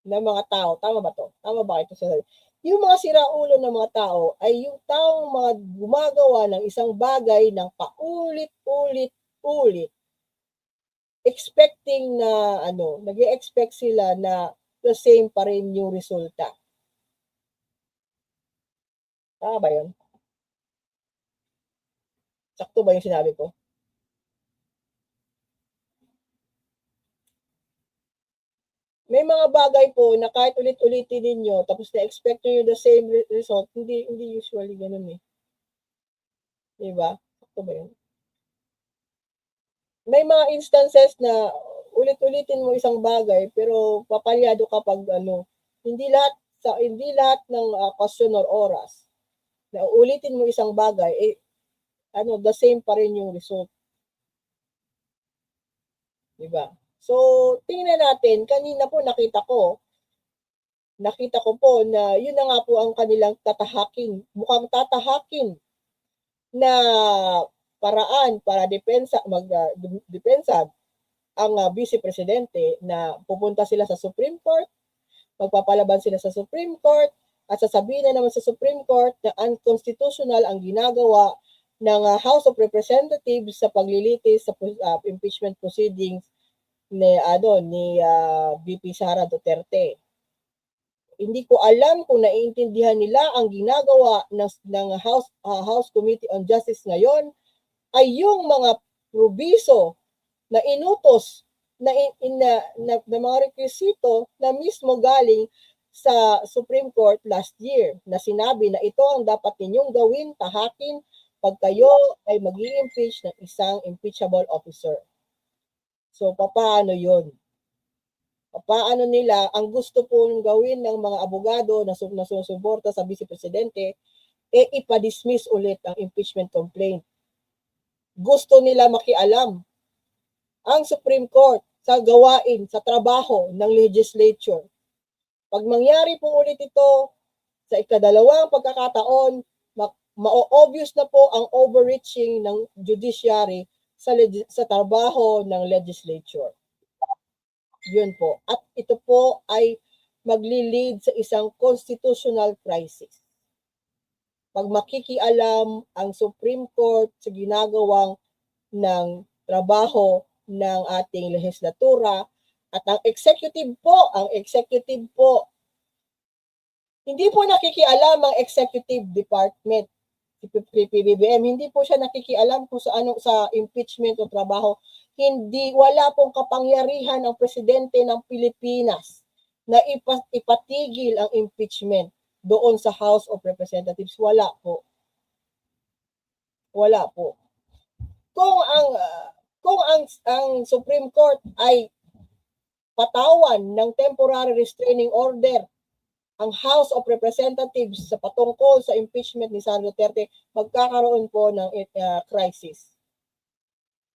na mga tao, tama ba to? Tama ba ito? Yung mga siraulo ng mga tao ay yung taong mga gumagawa ng isang bagay ng paulit-ulit expecting na nag-e-expect sila na the same pa rin yung resulta. Tama ba yun? Sakto ba yung sinabi ko? May mga bagay po na kahit ulit-ulitin ninyo tapos na-expect nyo yung the same result, hindi usually ganun eh. Diba? Sakto ba yun? May mga instances na ulit-ulitin mo isang bagay pero papalyado ka pag hindi lahat ng okasyon or oras na ulitin mo isang bagay the same pa rin yung result. Diba? So, tingnan natin, kanina po nakita ko po na yun na nga po ang kanilang mukhang tatahakin na paraan para depensa ang Vice Presidente na pupunta sila sa Supreme Court, magpapalaban sila sa Supreme Court, at sasabihin na naman sa Supreme Court na unconstitutional ang ginagawa ng House of Representatives sa paglilitis sa impeachment proceedings ni VP Sara Duterte. Hindi ko alam kung naiintindihan nila ang ginagawa ng House Committee on Justice ngayon ay yung mga probiso na inutos na mga rekwisito na mismo galing sa Supreme Court last year na sinabi na ito ang dapat ninyong gawin, tahakin pag kayo ay mag-i-impeach ng isang impeachable officer. So, paano yun? Paano nila, ang gusto pong gawin ng mga abogado na susuporta sa Vice Presidente, ipa-dismiss ulit ang impeachment complaint. Gusto nila makialam ang Supreme Court sa gawain, sa trabaho ng legislature. Pag mangyari po ulit ito sa ikadalawang pagkakataon, ma-obvious na po ang overreaching ng judiciary sa trabaho ng legislature. Yun po. At ito po ay magli-lead sa isang constitutional crisis. Pag makikialam ang Supreme Court sa ginagawang ng trabaho ng ating lehislatura at ang executive po, hindi po nakikialam ang executive department, PBBM, hindi po siya nakikialam kung sa impeachment o trabaho. Wala pong kapangyarihan ng presidente ng Pilipinas na ipatigil ang impeachment doon sa House of Representatives. Wala po. Kung ang Supreme Court ay patawan ng temporary restraining order ang House of Representatives sa patungkol sa impeachment ni Sara Duterte, magkakaroon po ng crisis.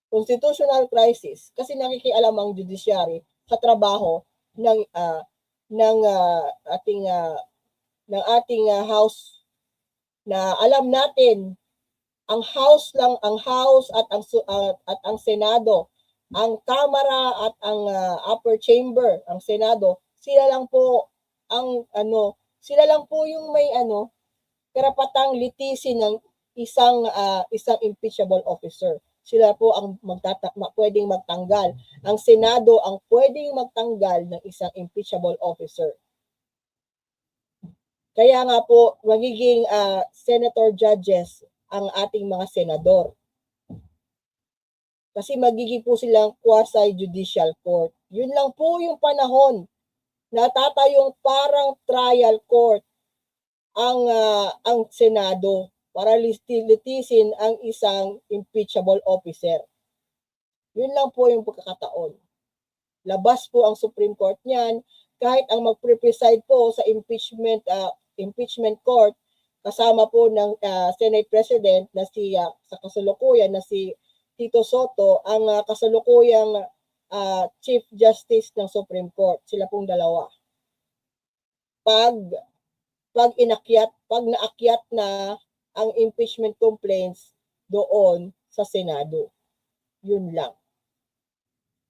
constitutional crisis kasi nakikialam ang judiciary sa trabaho ng ng ating house na alam natin ang house at ang Senado, ang Kamara at ang upper chamber, ang Senado, sila lang po yung may karapatang litisin ng isang impeachable officer. Sila po ang pwedeng magtanggal. Ang Senado ang pwedeng magtanggal ng isang impeachable officer. Kaya nga po magiging senator judges ang ating mga senador. Kasi magiging po silang quasi-judicial court. Yun lang po yung panahon na tatayong parang trial court ang Senado para litisin ang isang impeachable officer. Yun lang po yung pagkakataon. Labas po ang Supreme Court niyan, kahit ang magpre-preside po sa impeachment court, kasama po ng Senate President na sa kasalukuyan na si Tito Soto, ang kasalukuyang Chief Justice ng Supreme Court. Sila pong dalawa. Pag naakyat na ang impeachment complaints doon sa Senado. Yun lang.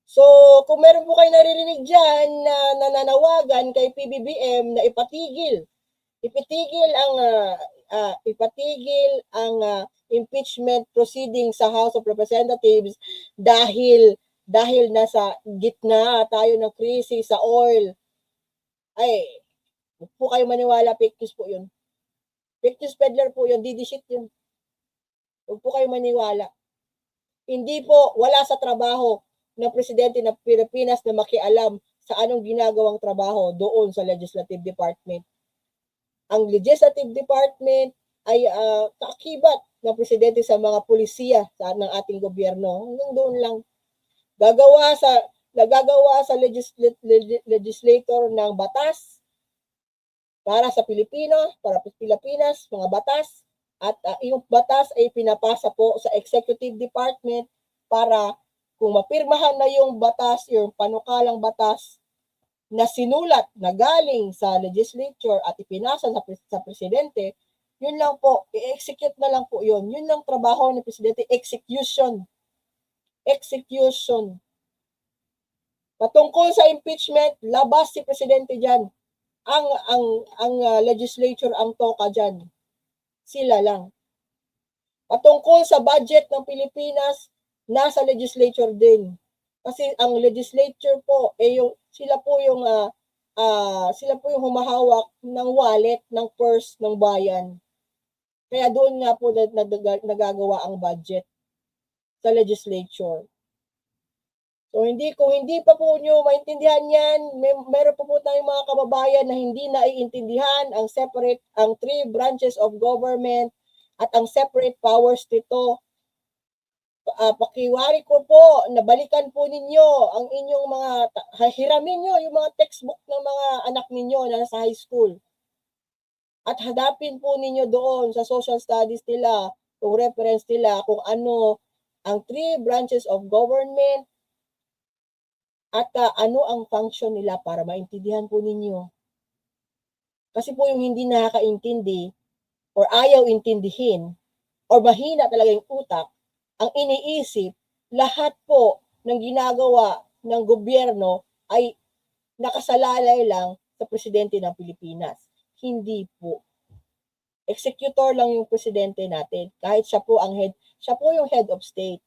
So, kung meron po kayo naririnig dyan na nananawagan kay PBBM na ipatigil ang impeachment proceeding sa House of Representatives dahil nasa gitna tayo ng krisis sa oil, ay, huwag po kayo maniwala, fake news po yun. Fake news peddler po yun, didishit yun. Huwag po kayo maniwala. Hindi po, wala sa trabaho ng presidente ng Pilipinas na makialam sa anong ginagawang trabaho doon sa Legislative Department. Ang Legislative Department ay kaakibat ng presidente sa mga pulisiya ng ating gobyerno. Hanggang doon lang. Nagagawa sa legislator ng batas para sa Pilipinas, mga batas, at yung batas ay pinapasa po sa Executive Department para kung mapirmahan na yung batas, yung panukalang batas na sinulat na galing sa legislature at ipinasa sa presidente, yun lang po, i-execute na lang po yun. Yun lang trabaho ng presidente, execution. Patungkol sa impeachment, labas si presidente dyan. Ang legislature ang toka dyan. Sila lang. Patungkol sa budget ng Pilipinas, nasa legislature din. Kasi ang legislature po sila po yung humahawak ng wallet, ng purse ng bayan. Kaya doon nga po nagagawa ang budget sa legislature. So kung hindi pa po nyo maintindihan yan, meron po tayong mga kababayan na hindi naiintindihan ang three branches of government at ang separate powers nito. Pakiwari ko po, nabalikan po ninyo ang inyong hiramin nyo yung mga textbook ng mga anak ninyo na nasa high school. At hadapin po ninyo doon sa social studies nila, kung reference nila, kung ano ang three branches of government, at ano ang function nila para maintindihan po ninyo. Kasi po yung hindi nakakaintindi or ayaw intindihin or mahina talaga yung utak, ang iniisip, lahat po ng ginagawa ng gobyerno ay nakasalalay lang sa presidente ng Pilipinas. Hindi po. Executor lang yung presidente natin. Kahit siya po yung head of state.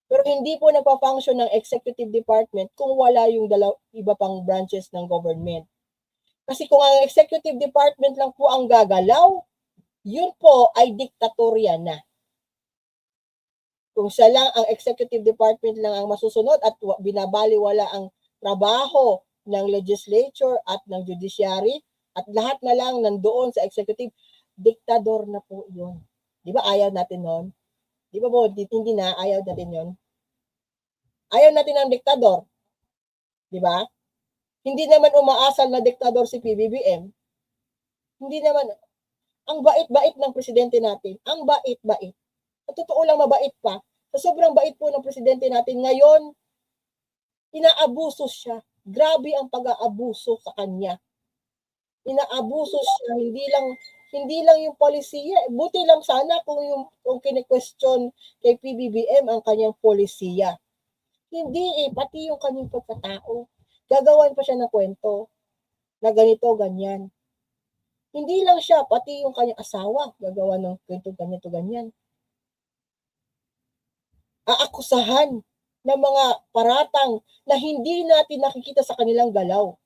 Pero hindi po nagpa-function ng executive department kung wala yung iba pang branches ng government. Kasi kung ang executive department lang po ang gagalaw, yun po ay diktatorya na. Kung siya lang, ang executive department lang ang masusunod at binabaliwala ang trabaho ng legislature at ng judiciary at lahat na lang nandoon sa executive, diktador na po yun. Di ba ayaw natin nun? Di ba po, hindi na, ayaw natin yun. Ayaw natin ng diktador. Di ba? Hindi naman umaasal na diktador si PBBM. Hindi naman. Ang bait-bait ng presidente natin. Ang bait-bait. Sa totoo lang mabait pa. Sa sobrang bait po ng presidente natin ngayon, inaabuso siya. Grabe ang pag-aabuso sa kanya. Inaabuso siya, hindi lang yung polisiya. Buti lang sana kung kine-question kay PBBM ang kanyang polisiya. Hindi pati yung kanyang pagkatao. Gagawan pa siya ng kwento na ganito, ganyan. Hindi lang siya, pati yung kanyang asawa, gagawa ng kwento, ganito, ganyan. Aakusahan ng mga paratang na hindi natin nakikita sa kanilang galaw.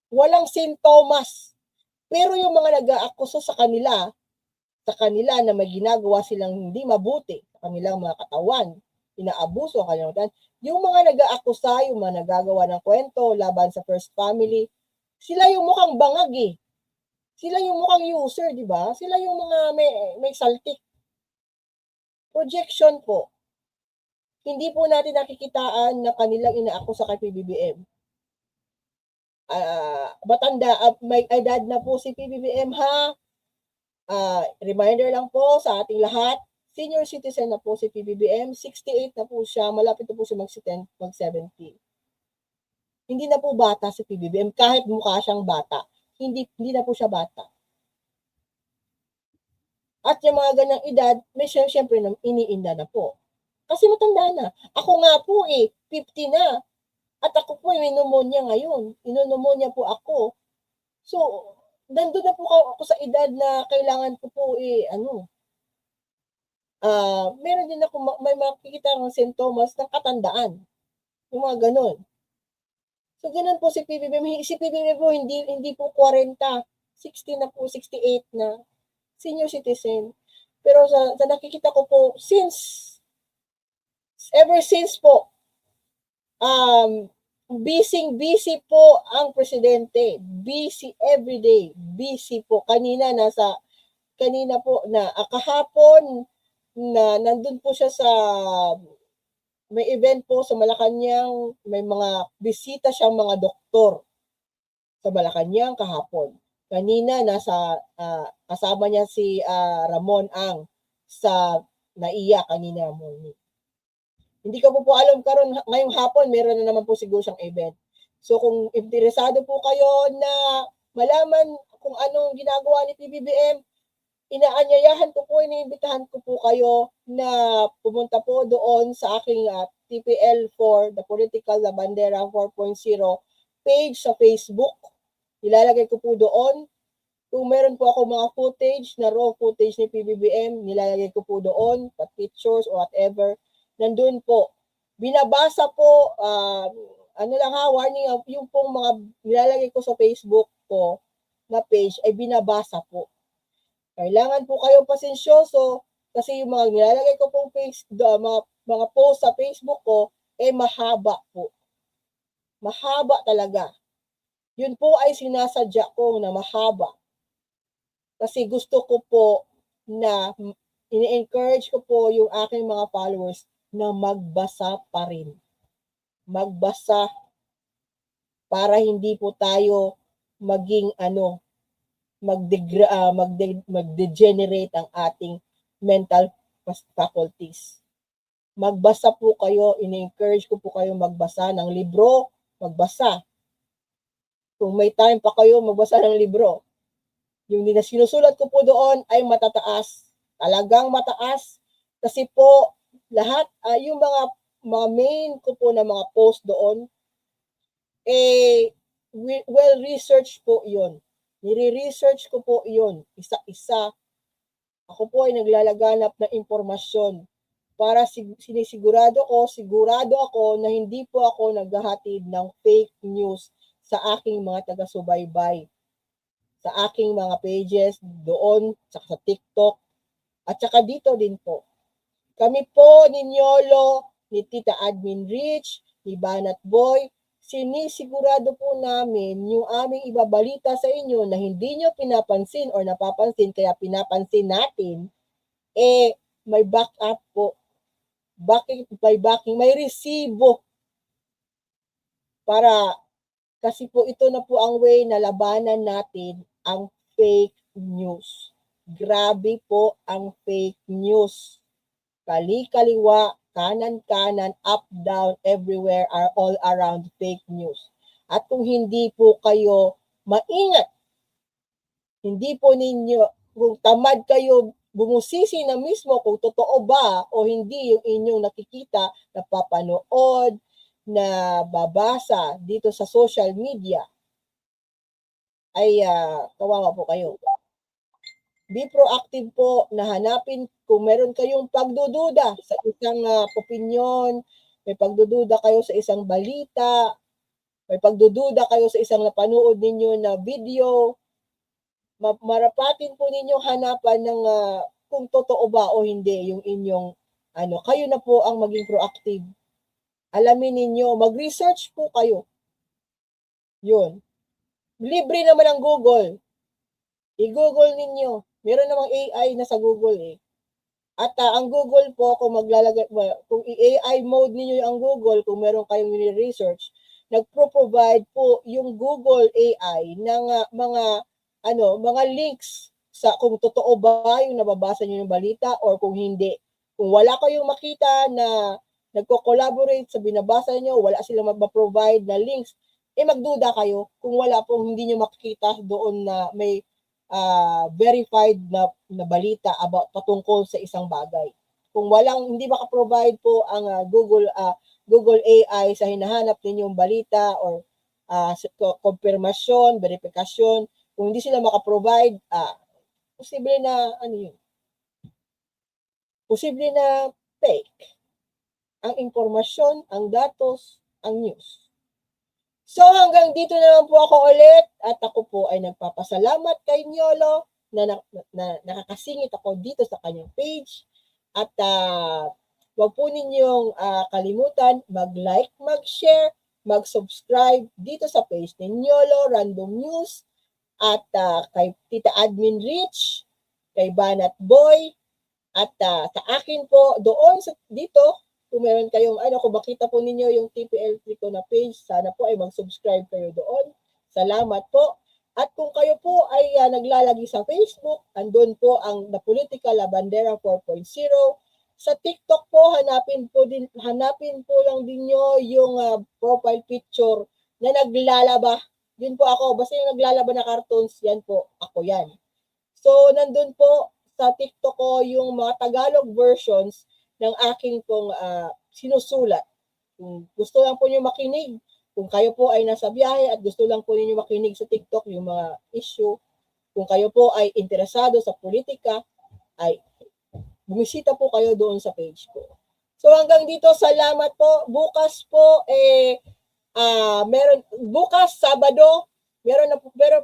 Walang sintomas. Pero yung mga nag-aakuso sa kanila na may ginagawa silang hindi mabuti sa kanilang mga katawan, inaabuso ang kanilang katawan, yung mga nag-aakusa, yung mga nagagawa ng kwento laban sa First Family, sila yung mukhang bangag eh. Sila yung mukhang user, di ba? Sila yung mga may saltik. Projection po. Hindi po natin nakikitaan na kanilang inaakusa kay PBBM. May edad na po si PBBM ha. Reminder lang po sa ating lahat, senior citizen na po si PBBM, 68 na po siya, malapit na po siya mag-70. Hindi na po bata si PBBM, kahit mukha siyang bata. Hindi na po siya bata. At yung mga ganyang edad, may siyempre iniinda na po. Kasi matanda na. Ako nga po 50 na. At ako po may pneumonia ngayon. Pneumonia po ako. So, nandun na po ako sa edad na kailangan ko po meron din ako, may makikita ng sintomas ng katandaan. Yung mga ganun. So, ganun po si PBBM. Si PBBM po, hindi po 40. 60 na po, 68 na. Senior citizen. Pero sa nakikita ko po, ever since po, busy po ang presidente. Busy everyday. Busy po. Kanina po na kahapon na nandun po siya may event po sa Malacanang, may mga bisita siyang mga doktor sa Malacanang kahapon. Kanina kasama niya si Ramon Ang sa NAIA kanina morning. Hindi ko po alam karon ngayong hapon meron na naman po siguro siyang event. So kung interesado po kayo na malaman kung anong ginagawa ni PBBM, inaanyayahan ko po, iniimbitahan ko po kayo na pumunta po doon sa aking TPL4, The Political La Bandera 4.0 page sa Facebook. Nilalagay ko po doon. Kung meron po ako mga footage, na raw footage ni PBBM, nilalagay ko po doon, pictures or whatever. Nandun po. Binabasa po, warning, yung pong mga nilalagay ko sa Facebook ko na page ay binabasa po. Kailangan po kayong pasensyoso kasi yung mga nilalagay ko pong mga post sa Facebook ko mahaba po. Mahaba talaga. Yun po ay sinasadya ko na mahaba. Kasi gusto ko po na ini-encourage ko po yung aking mga followers na magbasa pa rin. Magbasa para hindi po tayo maging mag-degenerate ang ating mental faculties. Magbasa po kayo, ini-encourage ko po kayo magbasa ng libro, magbasa. Kung may time pa kayo, magbasa ng libro. Yung sinusulat ko po doon ay matataas. Talagang mataas. Kasi po, lahat, yung mga main ko po na mga post doon, well-researched po yun. Nire-research ko po yun, isa-isa. Ako po ay naglalaganap ng impormasyon para sigurado ako na hindi po ako naghahatid ng fake news sa aking mga taga-subaybay, sa aking mga pages doon, sa TikTok, at saka dito din po. Kami po ni Niolo, ni Tita Admin Rich, ni Banat Boy, sinisigurado po namin yung aming ibabalita sa inyo na hindi nyo pinapansin or napapansin, kaya pinapansin natin, may backup po. May resibo. Kasi po ito na po ang way na labanan natin ang fake news. Grabe po ang fake news. kali-kaliwa, kanan-kanan, up, down, everywhere are all around fake news. At kung hindi po kayo maingat, hindi po ninyo, kung tamad kayo bumusisi na mismo kung totoo ba o hindi yung inyong nakikita, napapanood, na babasa dito sa social media, ay kawawa po kayo. Be proactive po na hanapin kung meron kayong pagdududa sa isang opinyon, may pagdududa kayo sa isang balita, may pagdududa kayo sa isang napanood ninyo na video, marapatin po ninyo hanapan ng kung totoo ba o hindi yung inyong kayo na po ang maging proactive. Alamin ninyo, mag-research po kayo. Yun. Libre naman ang Google. I-Google ninyo. Meron namang AI na sa Google eh. At ang Google po, kung kung i-AI mode ninyo ang Google, kung meron kayong research, nagpro-provide po yung Google AI ng mga links sa kung totoo ba yung nababasa niyo yung balita or kung hindi. Kung wala kayong makita na nagko-collaborate sa binabasa niyo, wala silang mag-provide na links, magduda kayo kung wala pong hindi niyo makikita doon na may verified na balita about patungkol sa isang bagay. Kung hindi maka-provide po ang Google AI sa hinahanap ninyong balita or konfirmasyon, verifikasyon, kung hindi sila maka-provide, posible na posible na fake ang impormasyon, ang datos, ang news. So hanggang dito na lang po ako ulit at ako po ay nagpapasalamat kay Nyolo na nakakasingit ako dito sa kanyang page at wag po ninyong kalimutan mag-like, mag-share, mag-subscribe dito sa page ni Nyolo Random News at kay Tita Admin Rich, kay Banat Boy at sa akin po doon dito. Kung meron kayong kung makita po ninyo yung TPL3 ko na page, sana po ay mag-subscribe kayo doon. Salamat po. At kung kayo po ay naglalagi sa Facebook, andun po ang The Political Labandera 4.0. Sa TikTok po, hanapin po lang din nyo yung profile picture na naglalaba. Yun po ako. Basta yung naglalaba na cartoons, yan po. Ako yan. So, nandun po sa TikTok ko yung mga Tagalog versions ng aking pong sinusulat. Kung gusto lang po niyo makinig, kung kayo po ay nasa biyahe at gusto lang po niyo makinig sa TikTok yung mga issue, kung kayo po ay interesado sa politika, ay bumisita po kayo doon sa page ko. So hanggang dito, salamat po. Bukas po, bukas, Sabado, meron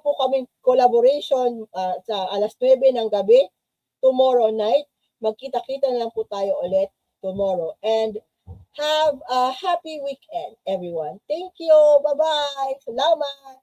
po kaming collaboration sa alas 9 ng gabi, tomorrow night. Magkita-kita na lang po tayo ulit tomorrow. And have a happy weekend, everyone. Thank you. Bye-bye. Salamat.